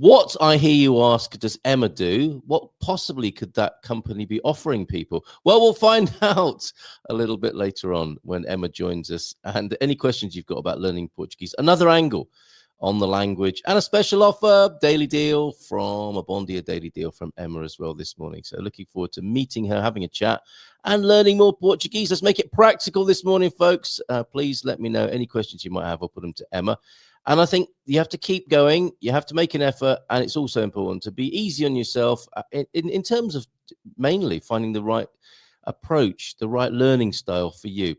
What, I hear you ask, does Emma do? What possibly could that company be offering people? Well, we'll find out a little bit later on when Emma joins us. And any questions you've got about learning Portuguese, another angle on the language, and a special offer, daily deal from a Bon Dia daily deal from Emma as well this morning. So looking forward to meeting her, having a chat, and learning more Portuguese. Let's make it practical this morning, folks. Please let me know any questions you might have. I'll put them to Emma. And I think you have to keep going. You have to make an effort. And it's also important to be easy on yourself in terms of mainly finding the right approach, the right learning style for you.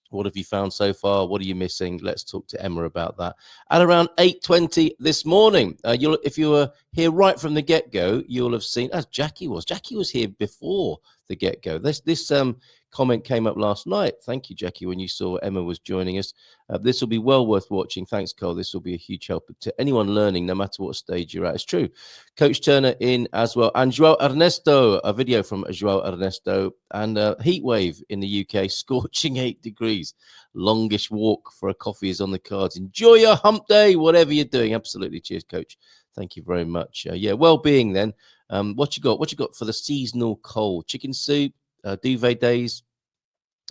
What have you found so far? What are you missing? Let's talk to Emma about that at around 8:20 this morning. If you were here right from the get-go, you'll have seen, as Jackie was here before the get-go. This comment came up last night. Thank you, Jackie, when you saw Emma was joining us. This will be well worth watching. Thanks, Cole. This will be a huge help to anyone learning, no matter what stage you're at. It's true. Coach Turner in as well. And João Ernesto, a video from João Ernesto, and heat wave in the UK, scorching 8 degrees. Longish walk for a coffee is on the cards. Enjoy your hump day, whatever you're doing. Absolutely. Cheers, Coach. Thank you very much. Well-being then. What you got for the seasonal cold? Chicken soup, duvet days,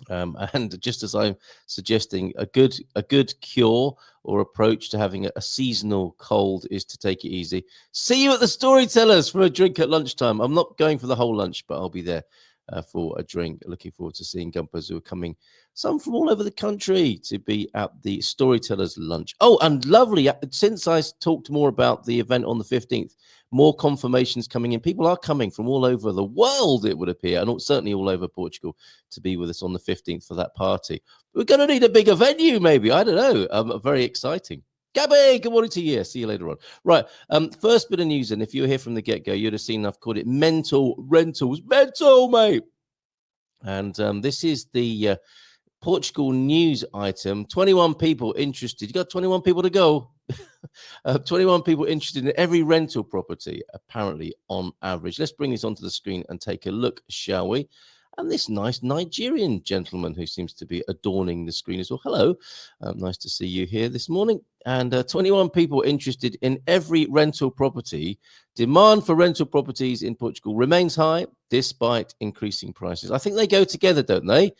and just as I'm suggesting, a good cure or approach to having a seasonal cold is to take it easy. See you at the Storytellers for a drink at lunchtime. I'm not going for the whole lunch, but I'll be there for a drink. Looking forward to seeing Gumpers who are coming, some from all over the country, to be at the Storytellers lunch. Oh, and lovely, since I talked more about the event on the 15th, more confirmations coming in. People are coming from all over the world, it would appear, and certainly all over Portugal, to be with us on the 15th for that party. We're going to need a bigger venue, maybe. I don't know. Very exciting. Gabby, good morning to you. See you later on. Right. First bit of news, and if you were here from the get-go, you'd have seen I've called it mental rentals. Mental, mate. And this is the Portugal news item. 21 people interested. You got 21 people to go. 21 people interested in every rental property, apparently, on average. Let's bring this onto the screen and take a look, shall we? And this nice Nigerian gentleman who seems to be adorning the screen as well. Hello. Nice to see you here this morning. And 21 people interested in every rental property. Demand for rental properties in Portugal remains high despite increasing prices. I think they go together, don't they?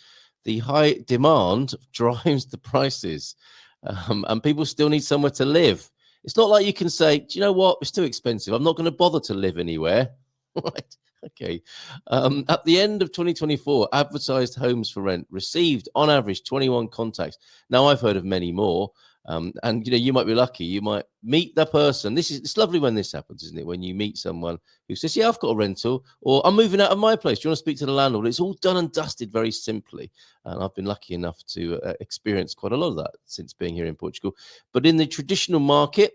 The high demand drives the prices. And people still need somewhere to live. It's not like you can say, do you know what? It's too expensive. I'm not going to bother to live anywhere. Right. Okay. At the end of 2024, advertised homes for rent received on average 21 contacts. Now, I've heard of many more. And you might be lucky. You might meet the person. It's lovely when this happens, isn't it? When you meet someone who says, yeah, I've got a rental, or I'm moving out of my place. Do you want to speak to the landlord? It's all done and dusted very simply. And I've been lucky enough to experience quite a lot of that since being here in Portugal. But in the traditional market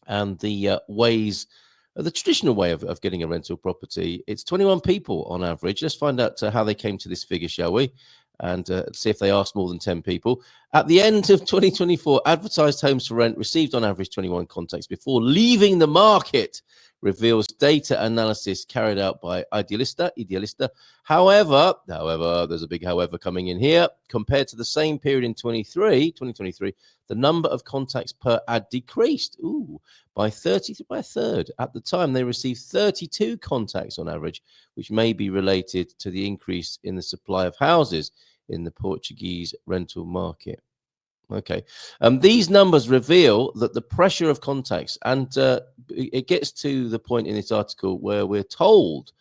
and the traditional way of getting a rental property, it's 21 people on average. Let's find out how they came to this figure, shall we? And see if they asked more than 10 people. At the end of 2024, advertised homes for rent received on average 21 contacts before leaving the market, reveals data analysis carried out by Idealista. However, there's a big however coming in here. Compared to the same period in 2023, the number of contacts per ad decreased by a third. At the time, they received 32 contacts on average, which may be related to the increase in the supply of houses in the Portuguese rental market. Okay. These numbers reveal that the pressure of contacts, and it gets to the point in this article where we're told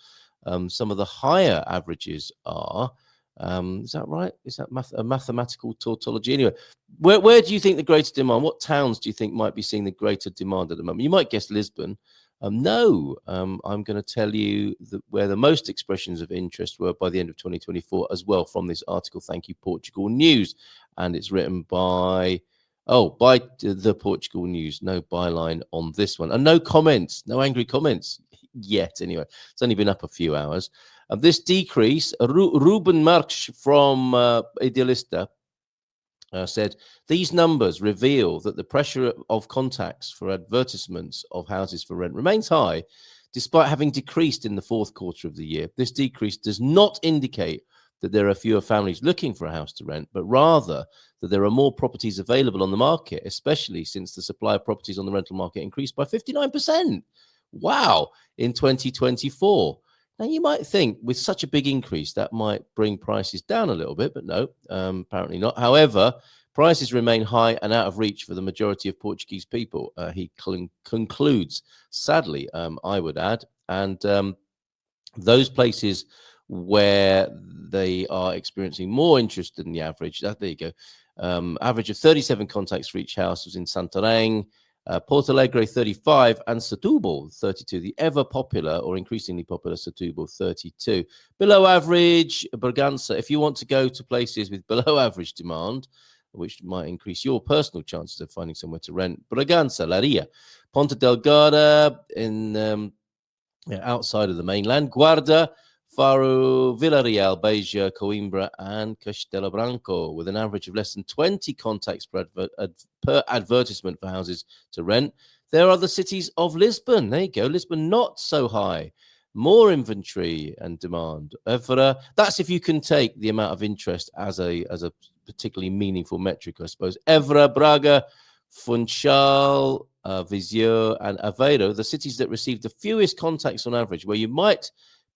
some of the higher averages are. Is that right? Is that a mathematical tautology? Anyway, where do you think the greater demand? What towns do you think might be seeing the greater demand at the moment? You might guess Lisbon. No, I'm going to tell you where the most expressions of interest were by the end of 2024 as well from this article. Thank you, Portugal News. And it's written by the Portugal News. No byline on this one. And no comments, no angry comments yet. Anyway, it's only been up a few hours. This decrease, Ruben Marques from Idealista said, these numbers reveal that the pressure of contacts for advertisements of houses for rent remains high, despite having decreased in the fourth quarter of the year. This decrease does not indicate that there are fewer families looking for a house to rent, but rather that there are more properties available on the market, especially since the supply of properties on the rental market increased by 59%. Wow, in 2024. Now, you might think with such a big increase that might bring prices down a little bit, but no, apparently not. However, prices remain high and out of reach for the majority of Portuguese people, he concludes, sadly, I would add. And those places where they are experiencing more interest than the average, there you go. Average of 37 contacts for each house was in Santarém, Porto Alegre 35, and Setúbal 32. The ever popular or increasingly popular Setúbal 32. Below average, Bragança. If you want to go to places with below average demand, which might increase your personal chances of finding somewhere to rent, Bragança, Laria, Ponta Delgada in outside of the mainland, Guarda, Faro, Villarreal, Beja, Coimbra, and Castelo Branco, with an average of less than 20 contacts per advertisement for houses to rent. There are the cities of Lisbon. There you go. Lisbon, not so high. More inventory and demand. That's if you can take the amount of interest as a particularly meaningful metric, I suppose. Évora, Braga, Funchal, Viseu, and Aveiro, the cities that receive the fewest contacts on average, where you might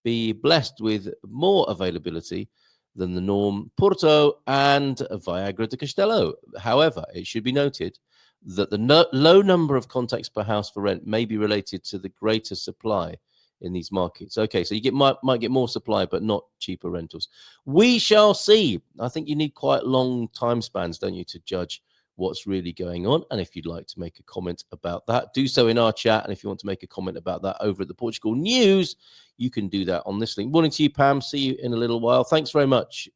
be blessed with more availability than the norm, Porto and Viagra de Castelo. However, it should be noted that the low number of contacts per house for rent may be related to the greater supply in these markets. Okay, so you might get more supply, but not cheaper rentals. We shall see. I think you need quite long time spans, don't you, to judge what's really going on. And if you'd like to make a comment about that, do so in our chat. And if you want to make a comment about that over at the Portugal News, you can do that on this link. Morning to you, Pam. See you in a little while. Thanks very much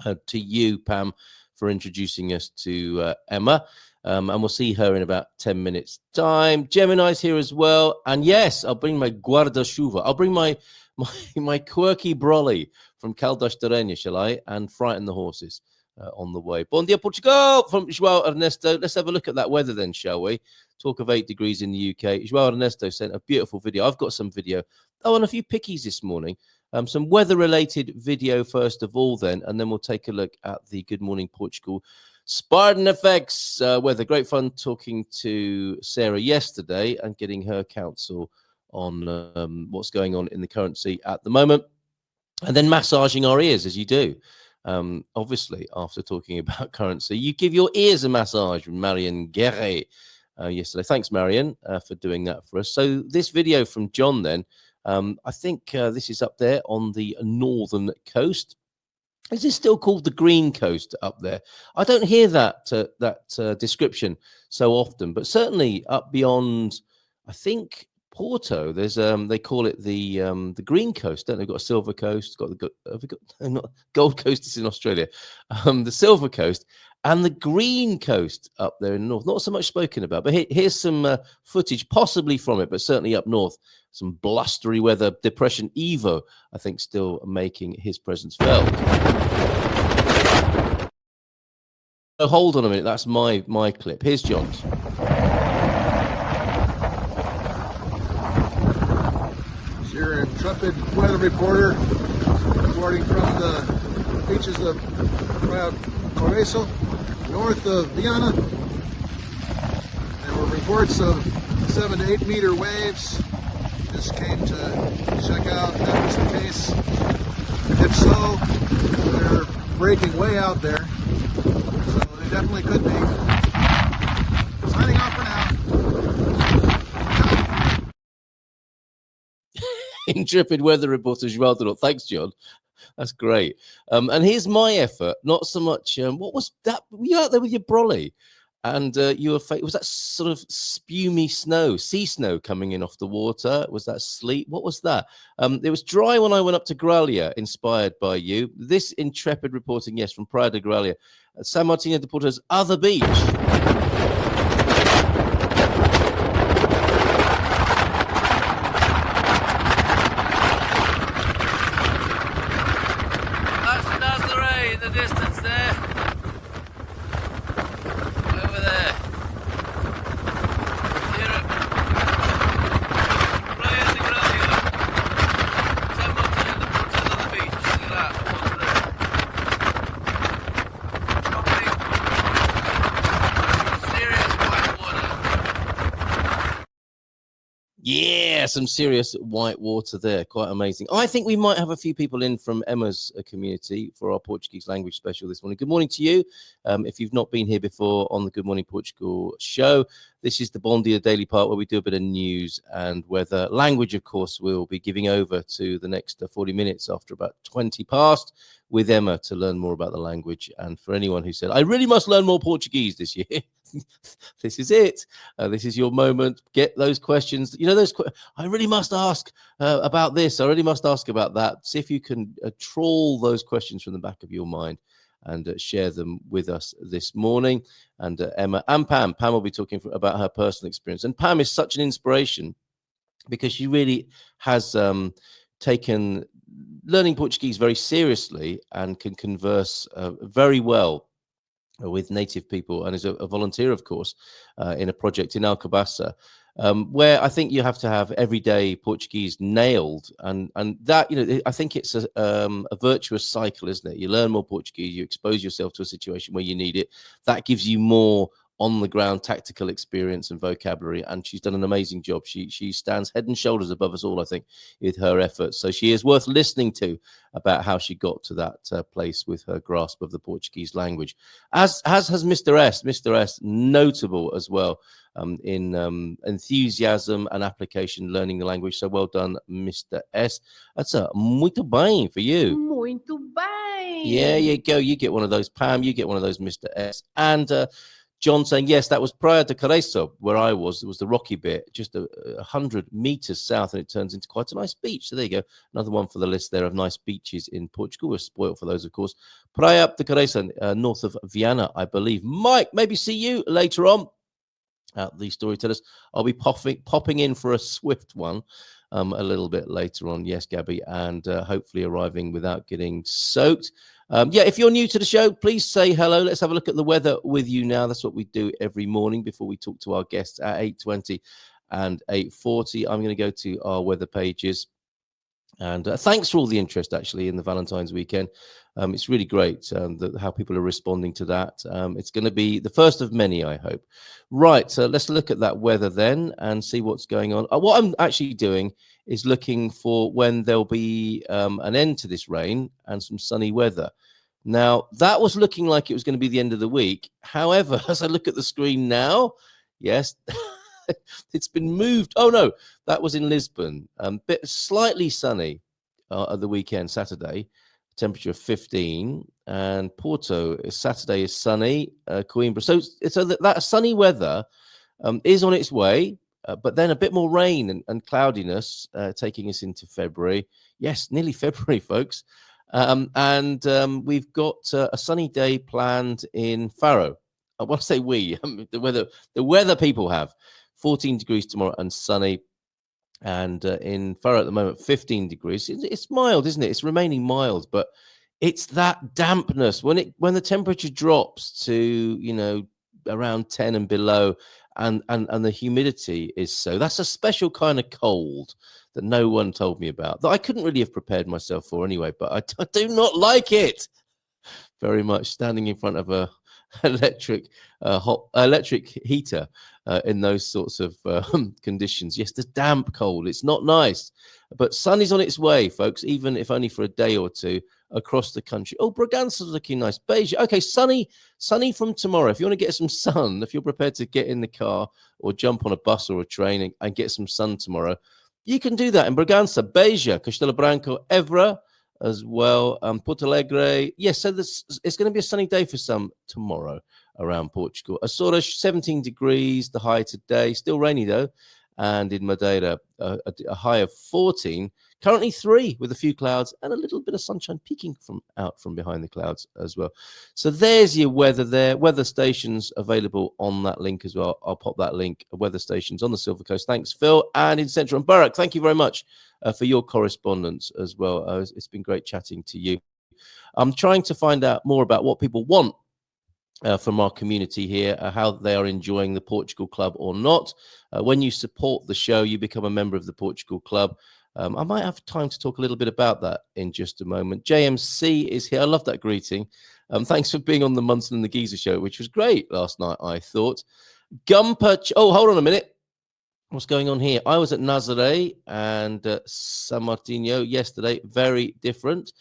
to you, Pam, for introducing us to Emma. And we'll see her in about 10 minutes time. Gemini's here as well. And yes, I'll bring my guarda-chuva. I'll bring my quirky brolly from Caldas de Rainha, shall I? And frighten the horses on the way. Bom dia, Portugal, from João Ernesto. Let's have a look at that weather then, shall we? Talk of 8 degrees in the UK. João Ernesto sent a beautiful video. I've got some video. Oh, and a few pickies this morning. Some weather-related video first of all then, and then we'll take a look at the Good Morning Portugal Spartan Effects weather. Great fun talking to Sarah yesterday and getting her counsel on what's going on in the currency at the moment. And then massaging our ears, as you do. Obviously, after talking about currency, you give your ears a massage with Marion Guerre yesterday. Thanks, Marion, for doing that for us. So this video from John then, I think this is up there on the northern coast. Is this still called the Green Coast up there? I don't hear that description so often, but certainly up beyond, I think, Porto, there's they call it the Green Coast, don't they? They've got a Silver Coast, not Gold Coast is in Australia, the Silver Coast and the Green Coast up there in the north. Not so much spoken about, but here's some footage, possibly from it, but certainly up north. Some blustery weather. Depression Evo, I think, still making his presence felt. So hold on a minute. That's my clip. Here's John's. Your intrepid weather reporter reporting from the beaches of Praia Coreço, north of Viana. There were reports of 7 to 8 meter waves. Just came to check out if that was the case. If so, they're breaking way out there. So they definitely could be. Signing off for now. Intrepid weather reporter João Donald. Thanks, John. That's great. And here's my effort. Not so much. What was that? Were you out there with your brolly? And you were was that sort of spumy snow, sea snow coming in off the water? Was that sleet? What was that? It was dry when I went up to Gralha, inspired by you. This intrepid reporting, yes, from Praia de Gralha, San Martino de Porto's other beach. Yeah, some serious white water there. Quite amazing. I think we might have a few people in from Emma's community for our Portuguese language special this morning. Good morning to you. If you've not been here before on the Good Morning Portugal show, this is the Bom Dia Daily Part where we do a bit of news and weather. Language, of course, we'll be giving over to the next 40 minutes after about 20 past with Emma to learn more about the language. And for anyone who said, I really must learn more Portuguese this year, this is it. This is your moment. Get those questions. You know, I really must ask about this. I really must ask about that. See if you can trawl those questions from the back of your mind and share them with us this morning. And Emma and Pam. Pam will be talking about her personal experience. And Pam is such an inspiration because she really has taken learning Portuguese very seriously and can converse very well with native people, and is a volunteer, of course, in a project in Alcobaça, where I think you have to have everyday Portuguese nailed, and that, you know, I think it's a virtuous cycle, isn't it? You learn more Portuguese, you expose yourself to a situation where you need it, that gives you more on the ground tactical experience and vocabulary, and she's done an amazing job. She stands head and shoulders above us all, I think, with her efforts. So she is worth listening to about how she got to that place with her grasp of the Portuguese language. As has Mr. S. Mr. S, notable as well in enthusiasm and application learning the language. So well done, Mr. S. That's a muito bem for you. Muito bem. Yeah, you go. You get one of those, Pam. You get one of those, Mr. S. And John saying, yes, that was Praia de Careço, where I was. It was the rocky bit, just 100 meters south, and it turns into quite a nice beach. So there you go. Another one for the list there of nice beaches in Portugal. We're spoiled for those, of course. Praia de Careço, north of Viana, I believe. Mike, maybe see you later on at the Storytellers. I'll be popping in for a swift one a little bit later on. Yes, Gabby, and hopefully arriving without getting soaked. Yeah, if you're new to the show, please say hello. Let's have a look at the weather with you now. That's what we do every morning before we talk to our guests at 8:20 and 8:40. I'm going to go to our weather pages. And thanks for all the interest, actually, in the Valentine's weekend. It's really great how people are responding to that. It's going to be the first of many, I hope. Right, so let's look at that weather then and see what's going on. What I'm actually doing is looking for when there'll be an end to this rain and some sunny weather. Now, that was looking like it was going to be the end of the week. However, as I look at the screen now, yes, it's been moved. Oh, no, that was in Lisbon. Bit slightly sunny at the weekend, Saturday, temperature of 15. And Porto, Saturday is sunny. Coimbra. So that sunny weather is on its way. But then a bit more rain and cloudiness taking us into February. Yes, nearly February, folks. And we've got a sunny day planned in Faro. I want to say the weather people have 14 degrees tomorrow and sunny. And in Faro at the moment, 15 degrees. It's mild, isn't it? It's remaining mild, but it's that dampness when the temperature drops to, you know, around 10 and below, and the humidity is so. That's a special kind of cold that no one told me about, that I couldn't really have prepared myself for anyway, but I do not like it very much, standing in front of a electric heater in those sorts of conditions. Yes, the damp cold, it's not nice, but sun is on its way, folks, even if only for a day or two across the country. Oh, Bragança's looking nice. Beige. Okay, sunny from tomorrow. If you want to get some sun, if you're prepared to get in the car or jump on a bus or a train and get some sun tomorrow, you can do that in Bragança, Beja, Castelo Branco, Évora as well. Porto Alegre. Yes, so it's going to be a sunny day for some tomorrow around Portugal. Açores, 17 degrees, the high today. Still rainy, though. And in Madeira, a high of 14. Currently 3 with a few clouds and a little bit of sunshine peeking out from behind the clouds as well. So there's your weather there. Weather stations available on that link as well. I'll pop that link. Weather stations on the Silver Coast. Thanks, Phil. And in Central and Barak, thank you very much for your correspondence as well. It's been great chatting to you. I'm trying to find out more about what people want from our community here, how they are enjoying the Portugal Club or not. When you support the show, you become a member of the Portugal Club. I might have time to talk a little bit about that in just a moment. JMC is here. I love that greeting. Thanks for being on the Munson and the Geezer show, which was great last night, I thought. Gumper. Oh, hold on a minute. What's going on here? I was at Nazaré and San Martino yesterday. Very different,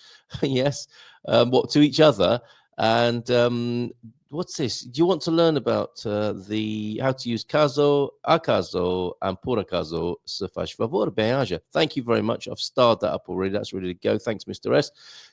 yes, what to each other. And what's this? Do you want to learn about how to use caso, acaso, and por acaso? Se faz favor, bem-aja. Thank you very much. I've starred that up already. That's ready to go. Thanks, Mr. S.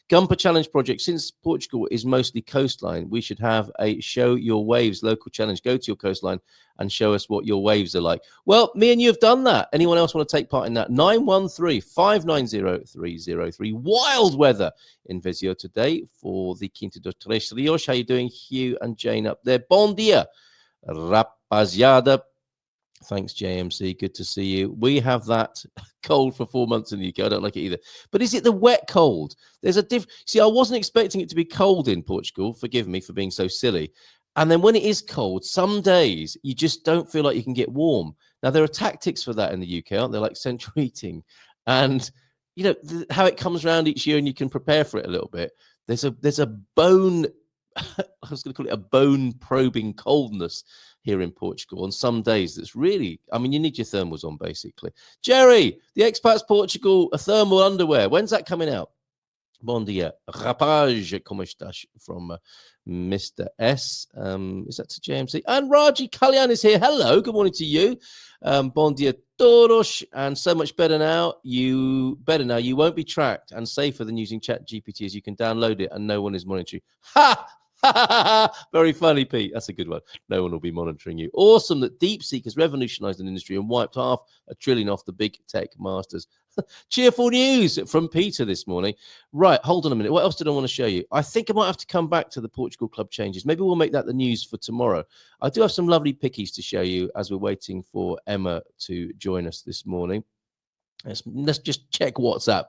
Gumper Challenge Project. Since Portugal is mostly coastline, we should have a show your waves local challenge. Go to your coastline and show us what your waves are like. Well, me and you have done that. Anyone else want to take part in that? 913-590-303. Wild weather in Visio today for the Quinta dos Três Rios. How you doing, Hugh and Jane up there? Bon dia, rapaziada. Thanks, JMC. Good to see you. We have that cold for 4 months in the UK. I don't like it either. But is it the wet cold? There's a See, I wasn't expecting it to be cold in Portugal. Forgive me for being so silly. And then when it is cold, some days you just don't feel like you can get warm. Now, there are tactics for that in the UK, aren't there? Like central heating. And, you know, how it comes around each year and you can prepare for it a little bit. There's a bone, I was going to call it a bone probing coldness here in Portugal on some days. That's really, I mean, you need your thermals on basically. Jerry, the Expats Portugal thermal underwear. When's that coming out? Bom dia, rapaz, como estás? From Mr. S. Is that to JMC? And Raji Kalyan is here. Hello, good morning to you. Bon dia todos. And so much better now. You won't be tracked and safer than using Chat GPT, as you can download it and no one is monitoring. Ha! Very funny, Pete. That's a good one. No one will be monitoring you. Awesome that DeepSeek has revolutionized an industry and wiped $500 billion off the big tech masters. Cheerful news from Peter this morning. Right, hold on a minute. What else did I want to show you? I think I might have to come back to the Portugal club changes. Maybe we'll make that the news for tomorrow. I do have some lovely pickies to show you as we're waiting for Emma to join us this morning. Let's just check WhatsApp.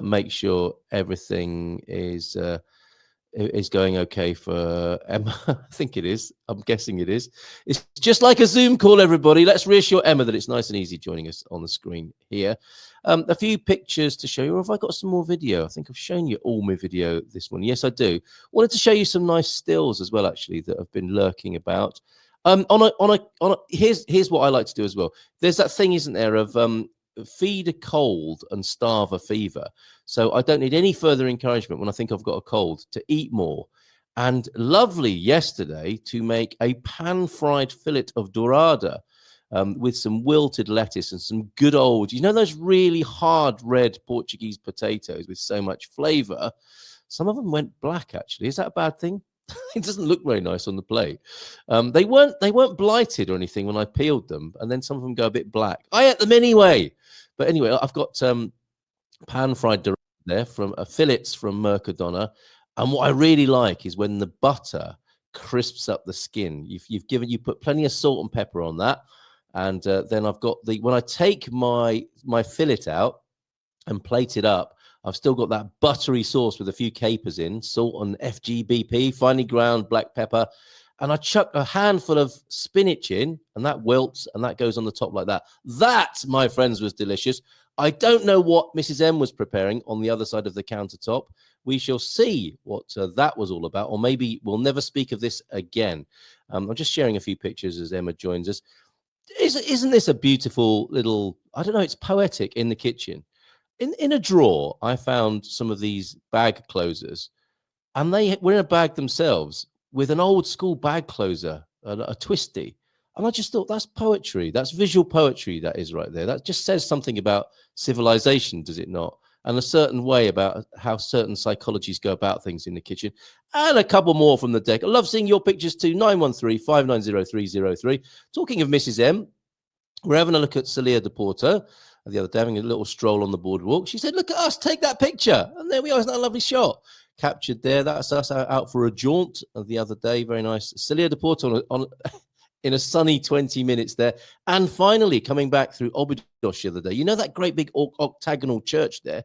Make sure everything is going okay for Emma. I think it is. I'm guessing it is. It's just like a Zoom call, everybody. Let's reassure Emma that it's nice and easy joining us on the screen here. A few pictures to show you. Or have I got some more video? I think I've shown you all my video this morning. Yes, I do. Wanted to show you some nice stills as well, actually, that have been lurking about. Here's what I like to do as well. There's that thing, isn't there, of feed a cold and starve a fever. So I don't need any further encouragement when I think I've got a cold to eat more. And lovely yesterday to make a pan-fried fillet of dorada with some wilted lettuce and some good old, you know, those really hard red Portuguese potatoes with so much flavor. Some of them went black, actually. Is that a bad thing? It doesn't look very nice on the plate. They weren't blighted or anything when I peeled them, and then some of them go a bit black. I ate them anyway. But anyway, I've got pan-fried dorada there from fillets from Mercadona, and what I really like is when the butter crisps up the skin. You put plenty of salt and pepper on that, and then I've got when I take my fillet out and plate it up, I've still got that buttery sauce with a few capers in, salt and FGBP, finely ground black pepper. And I chuck a handful of spinach in, and that wilts, and that goes on the top like that. That, my friends, was delicious. I don't know what Mrs. M was preparing on the other side of the countertop. We shall see what that was all about, or maybe we'll never speak of this again. I'm just sharing a few pictures as Emma joins us. Isn't this a beautiful little, I don't know, it's poetic in the kitchen. In a drawer, I found some of these bag closers, and they were in a bag themselves with an old school bag closer, a twisty. And I just thought, that's poetry. That's visual poetry, that is right there. That just says something about civilization, does it not? And a certain way about how certain psychologies go about things in the kitchen. And a couple more from the deck. I love seeing your pictures too. 913-590-303. Talking of Mrs. M, we're having a look at Celia de Porto the other day, having a little stroll on the boardwalk. She said, look at us, take that picture. And there we are. Isn't that a lovely shot? Captured there. That's us out for a jaunt the other day. Very nice. Celia de Porto in a sunny 20 minutes there. And finally, coming back through Obidos the other day. You know that great big octagonal church there?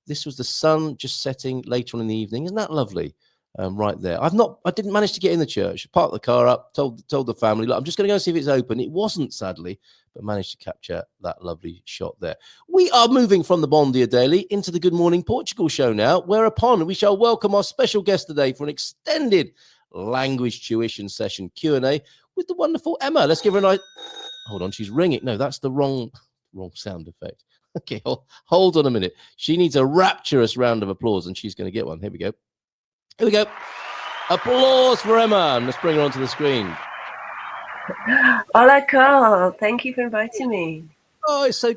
This was the sun just setting later on in the evening. Isn't that lovely? Right there. I didn't manage to get in the church. Parked the car up, told the family, look, I'm just going to go see if it's open. It wasn't, sadly, but managed to capture that lovely shot there. We are moving from the Bon Dia Daily into the Good Morning Portugal show now, whereupon we shall welcome our special guest today for an extended language tuition session Q&A with the wonderful Emma. Let's give her a nice... hold on, she's ringing. No, that's the wrong sound effect. Okay, hold on a minute. She needs a rapturous round of applause, and she's going to get one. Here we go. Here we go. Applause for Emma. And let's bring her onto the screen. Hola, Carl. Thank you for inviting me. Oh, it's so good